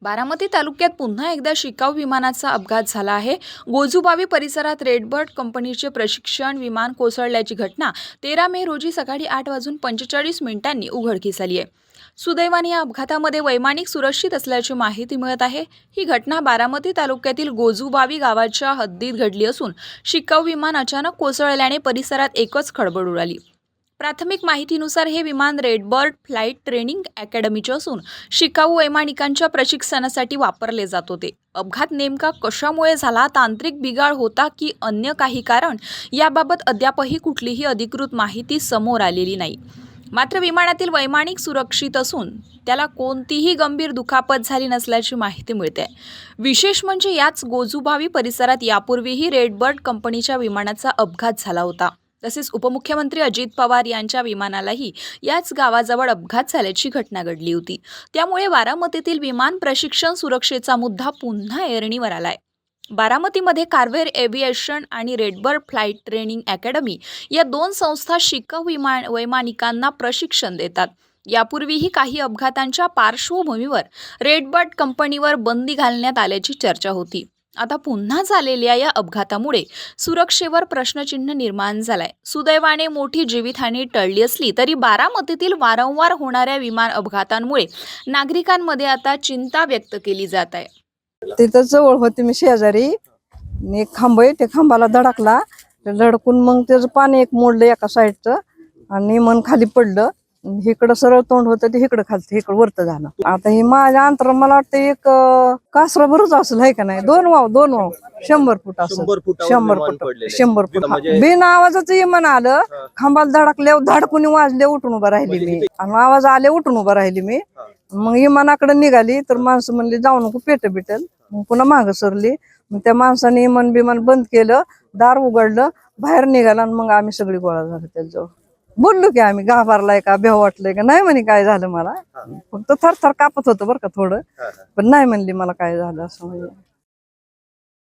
बारामती तालुक्यात पुन्हा एकदा शिकाऊ विमानाचा अपघात झाला आहे। गोजूबावी परिसरात रेडबर्ड कंपनीचे प्रशिक्षण विमान कोसळल्याची घटना 13 मे रोजी सकाळी 8:45 उघडकीस आली आहे। सुदैवाने या अपघातामध्ये वैमानिक सुरक्षित असल्याची माहिती मिळत आहे। ही घटना बारामती तालुक्यातील गोजूबावी गावाच्या हद्दीत घडली असून शिकाऊ विमान अचानक कोसळल्याने परिसरात एकच खळबळ उडाली। प्राथमिक माहितीनुसार हे विमान रेडबर्ड फ्लाइट ट्रेनिंग अकॅडमीचे असून शिकाऊ वैमानिकांच्या प्रशिक्षणासाठी वापरले जात होते। अपघात नेमका कशामुळे झाला, तांत्रिक बिघाड होता की अन्य काही कारण, याबाबत अद्यापही कुठलीही अधिकृत माहिती समोर आलेली नाही। मात्र विमानातील वैमानिक सुरक्षित असून त्याला कोणतीही गंभीर दुखापत झाली नसल्याची माहिती मिळते। विशेष म्हणजे याच गोजूबावी परिसरात यापूर्वीही रेडबर्ड कंपनीच्या विमानाचा अपघात झाला होता। तसेच उपमुख्यमंत्री अजित पवार यांच्या विमानालाही याच गावाजवळ अपघात झाल्याची घटना घडली होती। त्यामुळे बारामतीतील विमान प्रशिक्षण सुरक्षेचा मुद्दा पुन्हा ऐरणीवर आलाय। बारामतीमध्ये कार्व्हेर एव्हिएशन आणि रेडबर्ड फ्लाइट ट्रेनिंग अकॅडमी या दोन संस्था शिकाऊ वैमानिकांना प्रशिक्षण देतात। यापूर्वीही काही अपघातांच्या पार्श्वभूमीवर रेडबर्ड कंपनीवर बंदी घालण्यात आल्याची चर्चा होती। आता पुन्हा झालेल्या या अपघातामुळे सुरक्षेवर प्रश्नचिन्ह निर्माण झालाय। सुदैवाने मोठी जीवितहानी टळली असली तरी बारामतीतील वारंवार होणाऱ्या विमान अपघातांमुळे नागरिकांमध्ये आता चिंता व्यक्त केली जात आहे। तिथं जवळ होती मी शेजारी, एक खांब आहे, त्या खांबाला धडकला, धडकून मग त्याचं पाणी एक मोडलं एका साईडचं आणि मन खाली पडलं। इकडं सरळ तोंड होतं ते इकडं खालतं इकडं वरतं झालं। आता हे माझ्या अंतर मला वाटतं एक कासरा भरच असेल, आहे का नाही, दोन वाव 100 फूट असेल, 100 फूट बिना आवाजाचं विमान आलं, खांबाला धडकल्यावर धडकून वाजले, उठून उभं राहिली मी आणि आवाज आले उठून उभं राहिली मी। मग विमानाकडे निघाली तर माणसं म्हणली जाऊ नको पेट बिटल, मग पुन्हा मागं सरली। मग त्या माणसाने विमान बिमान बंद केलं, दार उघडलं, बाहेर निघाला आणि मग आम्ही सगळी गोळा झालो त्याच्याजवळ। बोललो की आम्ही घाबरलाय का, भेव वाटलंय का, नाही म्हणे काय झालं मला, फक्त थरथर कापत होतं बरं का थोडं, पण नाही म्हणली मला काय झालं असं म्हणजे।